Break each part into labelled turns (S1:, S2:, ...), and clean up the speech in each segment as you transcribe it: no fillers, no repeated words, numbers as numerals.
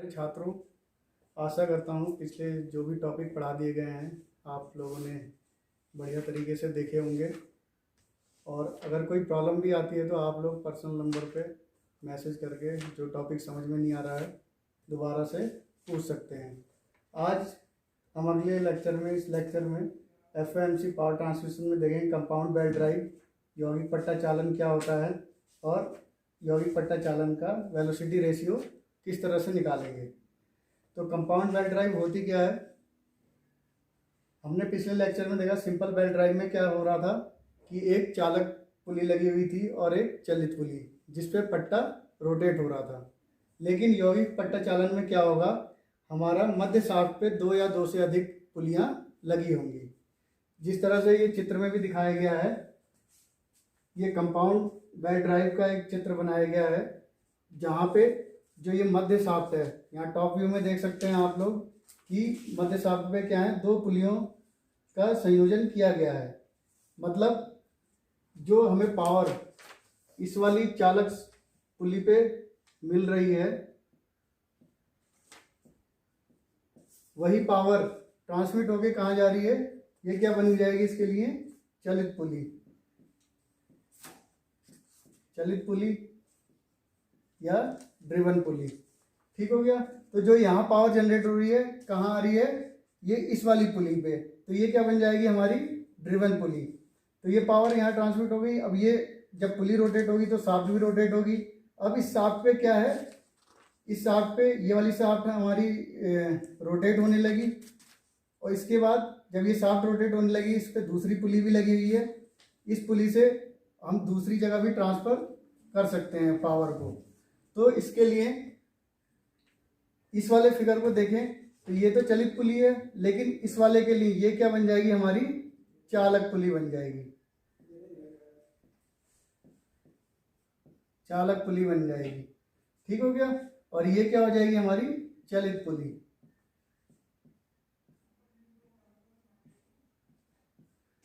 S1: प्यारे छात्रों, आशा करता हूँ पिछले जो भी टॉपिक पढ़ा दिए गए हैं आप लोगों ने बढ़िया तरीके से देखे होंगे। और अगर कोई प्रॉब्लम भी आती है तो आप लोग पर्सनल नंबर पे मैसेज करके जो टॉपिक समझ में नहीं आ रहा है दोबारा से पूछ सकते हैं। आज हम अगले लेक्चर में इस लेक्चर में एफएमसी पावर ट्रांसमिशन में देखेंगे कंपाउंड बेल्ट ड्राइव, यौगिक पट्टा चालन क्या होता है और यौगिक पट्टा चालन का वेलोसिटी रेशियो किस तरह से निकालेंगे। तो कंपाउंड बेल्ट ड्राइव होती क्या है, हमने पिछले लेक्चर में देखा सिंपल बेल्ट ड्राइव में क्या हो रहा था कि एक चालक पुली लगी हुई थी और एक चलित पुली जिस पे पट्टा रोटेट हो रहा था। लेकिन यौगिक पट्टा चालन में क्या होगा, हमारा मध्य शाफ्ट पे दो या दो से अधिक पुलियां लगी होंगी। जिस तरह से ये चित्र में भी दिखाया गया है, ये कंपाउंड बेल्ट ड्राइव का एक चित्र बनाया गया है जहाँ पे जो ये मध्य शाफ्ट है, यहाँ टॉप व्यू में देख सकते हैं आप लोग कि मध्य शाफ्ट पे क्या है, दो पुलियों का संयोजन किया गया है। मतलब जो हमें पावर इस वाली चालक पुली पे मिल रही है वही पावर ट्रांसमिट होके कहाँ जा रही है, ये क्या बन जाएगी इसके लिए, चलित पुली। चलित पुली या ड्रिवन पुली, ठीक हो गया। तो जो यहाँ पावर जनरेट हो रही है कहाँ आ रही है, ये इस वाली पुली पे, तो ये क्या बन जाएगी हमारी ड्रिवन पुली। तो ये पावर यहाँ ट्रांसमिट हो गई। अब ये जब पुली रोटेट होगी तो शाफ्ट भी रोटेट होगी। अब इस शाफ्ट पे क्या है, इस शाफ्ट पे ये वाली शाफ्ट हमारी रोटेट होने लगी और इसके बाद जब ये शाफ्ट रोटेट होने लगी इस पर दूसरी पुली भी लगी हुई है। इस पुली से हम दूसरी जगह भी ट्रांसफ़र कर सकते हैं पावर को। तो इसके लिए इस वाले फिगर को देखें तो ये तो चलित पुली है, लेकिन इस वाले के लिए ये क्या बन जाएगी, हमारी चालक पुली बन जाएगी। चालक पुली बन जाएगी, ठीक हो गया। और ये क्या हो जाएगी, हमारी चलित पुली।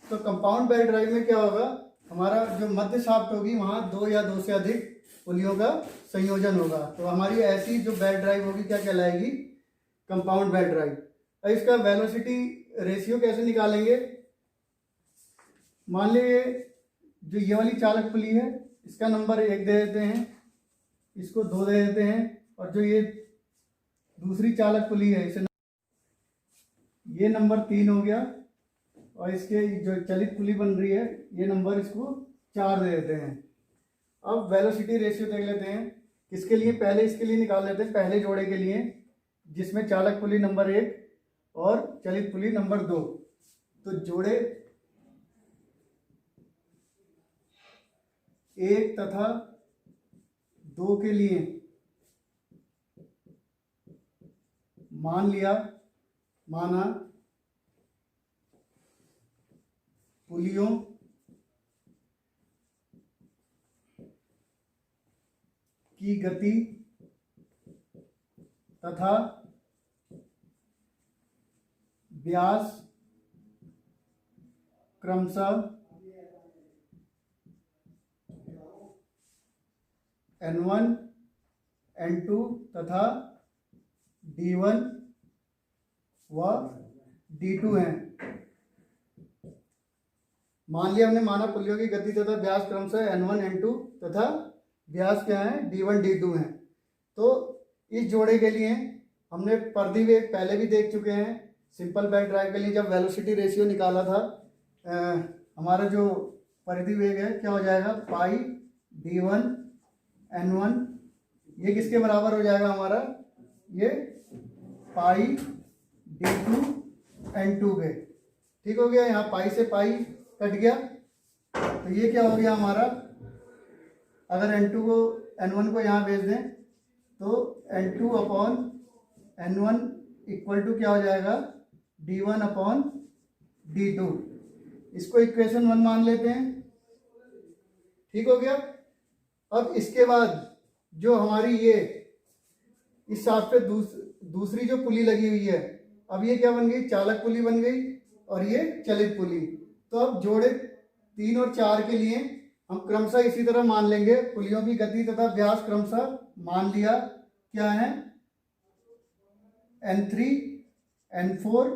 S1: तो कंपाउंड बेल्ट ड्राइव में क्या होगा, हमारा जो मध्य शाफ्ट होगी वहां दो या दो से अधिक पुलियों का संयोजन होगा। तो हमारी ऐसी जो बेल्ट ड्राइव होगी क्या कहलाएगी, कंपाउंड बेल्ट ड्राइव। इसका वेलोसिटी रेशियो कैसे निकालेंगे, मान लीजिए जो ये वाली चालक पुली है इसका नंबर 1 दे देते हैं, इसको 2 दे देते हैं, और जो ये दूसरी चालक पुली है इसे ये नंबर 3 हो गया, और इसके जो चलित पुली बन रही है ये नंबर इसको 4 दे देते हैं। अब वेलोसिटी रेशियो देख लेते हैं किसके लिए, पहले इसके लिए निकाल लेते हैं, पहले जोड़े के लिए जिसमें चालक पुली नंबर 1 और चलित पुली नंबर 2। तो जोड़े 1 तथा 2 के लिए माना पुलियों की गति तथा व्यास क्रमशः N1, N2 तथा D1 व D2 हैं। मान लिया हमने, माना पुलियों की गति तथा व्यास क्रमशः N1, N2 तथा व्यास क्या है, D1, D2 हैं। तो इस जोड़े के लिए हमने परिधि वेग पहले भी देख चुके हैं। सिंपल बेल्ट ड्राइव के लिए जब वेलोसिटी रेशियो निकाला था, हमारा जो परिधि वेग है क्या हो जाएगा, पाई D1 N1, ये किसके बराबर हो जाएगा हमारा, ये पाई D2 N2 के, ठीक हो गया। यहाँ पाई से पाई कट गया, तो ये क्या हो गया हमारा, अगर N2 को N1 को यहाँ भेज दें तो N2 upon N1 equal to क्या हो जाएगा, D1 अपॉन D2। इसको इक्वेशन 1 मान लेते हैं, ठीक हो गया। अब इसके बाद जो हमारी ये इस शाफ्ट पे दूसरी जो पुली लगी हुई है, अब ये क्या बन गई, चालक पुली बन गई और ये चलित पुली। तो अब जोड़े 3 और 4 के लिए हम क्रमशः इसी तरह मान लेंगे, पुलियों की गति तथा व्यास क्रमशः मान लिया क्या है, N3, N4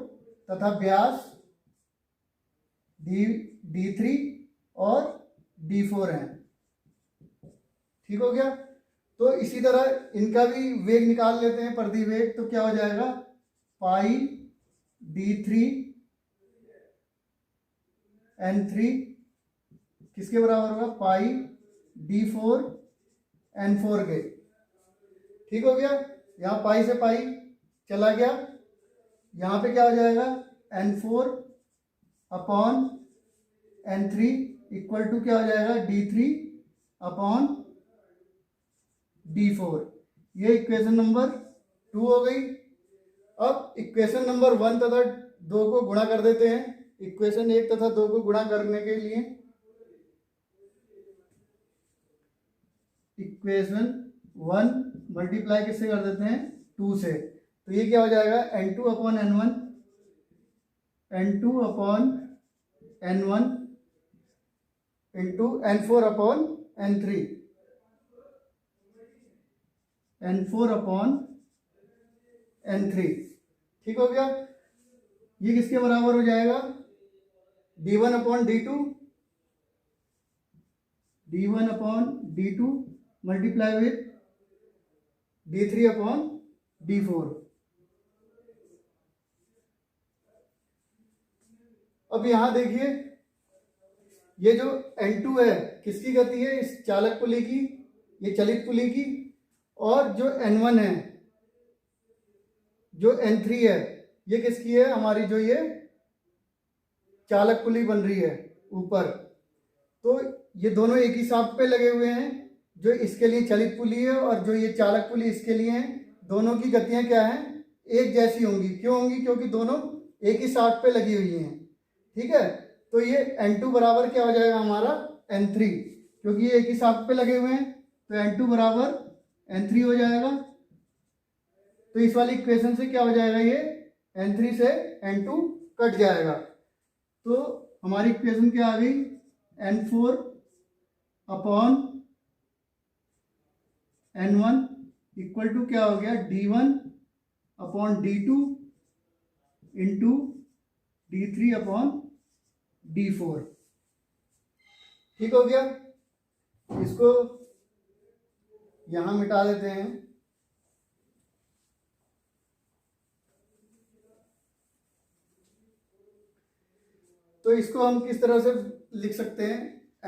S1: तथा व्यास D3 और D4 हैं। ठीक हो गया। तो इसी तरह इनका भी वेग निकाल लेते हैं, प्रतिवेग। तो क्या हो जाएगा, पाई D3 N3 किसके बराबर होगा, पाई D4 N4 के। ठीक हो गया। यहाँ पाई से पाई चला गया, यहाँ पे क्या हो जाएगा, N4 upon N3 equal to क्या हो जाएगा, D3 अपॉन D4। ये इक्वेशन नंबर 2 हो गई। अब इक्वेशन नंबर 1 तथा 2 को गुणा कर देते हैं। इक्वेशन 1 तथा 2 को गुणा करने के लिए इक्वेशन 1 मल्टीप्लाई किससे कर देते हैं, 2 से। तो ये क्या हो जाएगा, N2 upon N1, N2 upon N1 into N4 upon N3, N4 upon N3। ठीक हो गया। ये किसके बराबर हो जाएगा, D1 upon D2, D1 upon D2 multiply with D3 upon D4। अब यहां देखिए, ये जो N2 है किसकी गति है, इस चालक पुली की, ये चलित पुली की। और जो N1 है, जो N3 है, ये किसकी है, हमारी जो ये चालक पुली बन रही है ऊपर। तो ये दोनों एक ही शाफ्ट पे लगे हुए हैं, जो इसके लिए चलित पुली है और जो ये चालक पुली इसके लिए है। दोनों की गतियां क्या हैं, एक जैसी होंगी। क्यों होंगी, क्योंकि दोनों एक ही शाफ्ट पे लगी हुई हैं। ठीक है। तो ये N2 बराबर क्या हो जाएगा हमारा, N3, क्योंकि ये एक ही शाफ्ट पे लगे हुए हैं। तो N2 बराबर N3 हो जाएगा। तो इस वाली इक्वेशन से क्या हो जाएगा, ये N3 से N2 कट जाएगा। तो हमारी इक्वेशन क्या आ गई, N4 upon N1 equal to क्या हो गया, D1 upon D2 into D3 upon D4। ठीक हो गया। इसको यहां मिटा देते हैं। तो इसको हम किस तरह से लिख सकते हैं,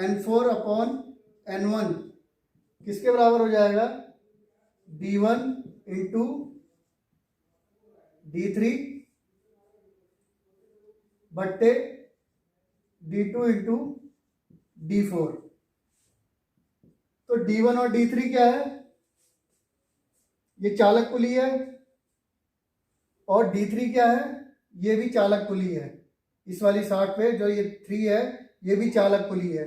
S1: N4 अपॉन N1 किसके बराबर हो जाएगा, D1 इंटू D3 बट्टे D2 इंटू D4। तो D1 और D3 क्या है, ये चालक पुली है। और D3 क्या है, ये भी चालक पुली है। इस वाली शाफ्ट पे जो ये 3 है, ये भी चालक पुली है।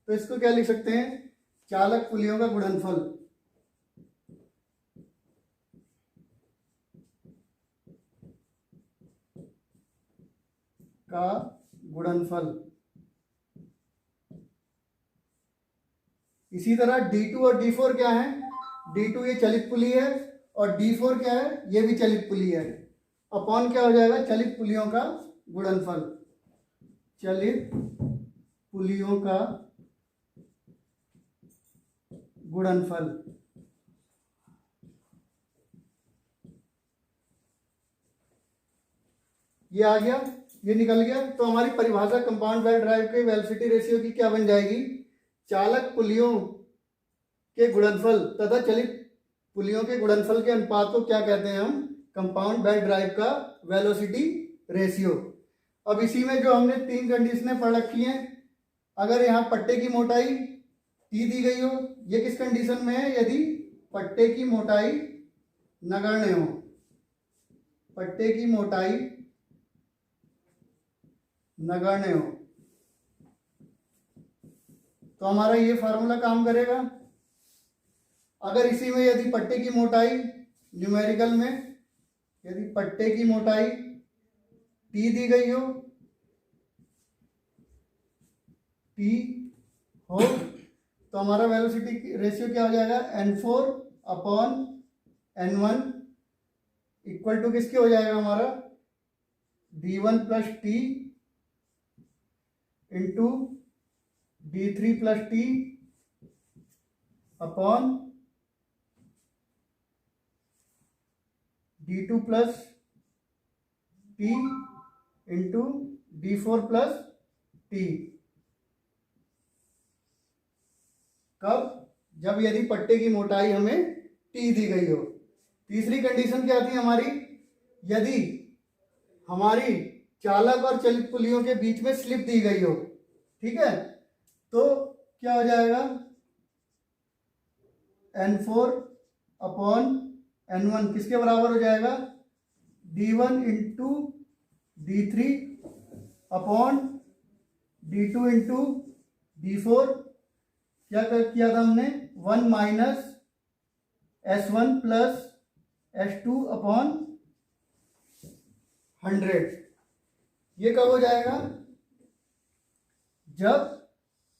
S1: तो इसको क्या लिख सकते हैं, चालक पुलियों का गुणनफल। का गुणनफल। इसी तरह D2 और D4 क्या है, D2 ये चलित पुली है और D4 क्या है, ये भी चलित पुली है। अपॉन क्या हो जाएगा, चलित पुलियों का गुणनफल। चलित पुलियों का गुणनफल। ये आ गया, ये निकल गया। तो हमारी परिभाषा कंपाउंड बेल्ट ड्राइव के वेलोसिटी रेशियो की क्या बन जाएगी, चालक पुलियों के गुणनफल तथा चलित पुलियों के गुणनफल के अनुपात को क्या कहते हैं हम, कंपाउंड बेल्ट ड्राइव का वेलोसिटी रेशियो। अब इसी में जो हमने 3 कंडीशनें पढ़ रखी हैं, अगर यहाँ पट्टे की मोटाई T दी गई हो, ये किस कंडीशन में है, यदि पट्टे की मोटाई नगण्य हो। पट्टे की मोटाई नगण्य हो तो हमारा ये फार्मूला काम करेगा। अगर इसी में यदि पट्टे की मोटाई न्यूमेरिकल में, यदि पट्टे की मोटाई T दी गई हो, T हो, तो हमारा वेलोसिटी रेशियो क्या हो जाएगा, N4 upon N1 equal to किसके हो जाएगा हमारा, d1 plus T into d3 plus T upon d2 plus T into d4 plus T. कब, जब यदि पट्टे की मोटाई हमें टी दी गई हो। तीसरी कंडीशन क्या थी हमारी, यदि हमारी चालक और चलित पुलियों के बीच में स्लिप दी गई हो, ठीक है, तो क्या हो जाएगा, N4 अपॉन N1 किसके बराबर हो जाएगा, D1 into D3 upon D2 into D4। क्या किया था हमने, 1 minus S1 plus S2 upon 100। ये कब हो जाएगा, जब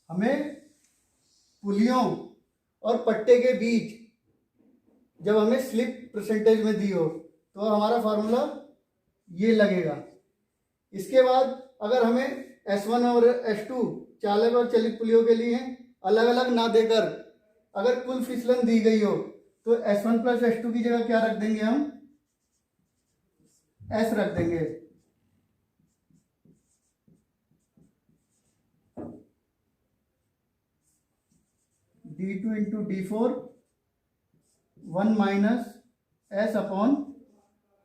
S1: हमें पुलियों और पट्टे के बीच जब हमें स्लिप परसेंटेज में दी हो, तो हमारा फार्मूला ये लगेगा। इसके बाद अगर हमें S1 और S2 चालक और चलित पुलियों के लिए अलग अलग ना देकर अगर कुल फिसलन दी गई हो, तो S1 प्लस S2 की जगह क्या रख देंगे, हम S रख देंगे। D2 into D4 1 minus S upon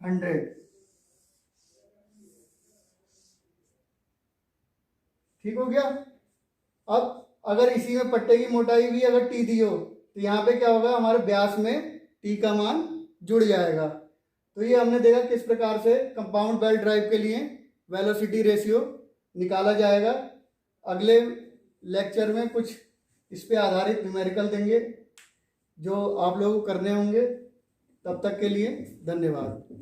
S1: 100। ठीक हो गया। अब अगर इसी में पट्टे की मोटाई भी अगर टी दी हो, तो यहाँ पे क्या होगा, हमारे व्यास में टी का मान जुड़ जाएगा। तो ये हमने देखा किस प्रकार से कंपाउंड बेल्ट ड्राइव के लिए वेलोसिटी रेशियो निकाला जाएगा। अगले लेक्चर में कुछ इस पे आधारित न्यूमेरिकल देंगे जो आप लोग करने होंगे। तब तक के लिए धन्यवाद।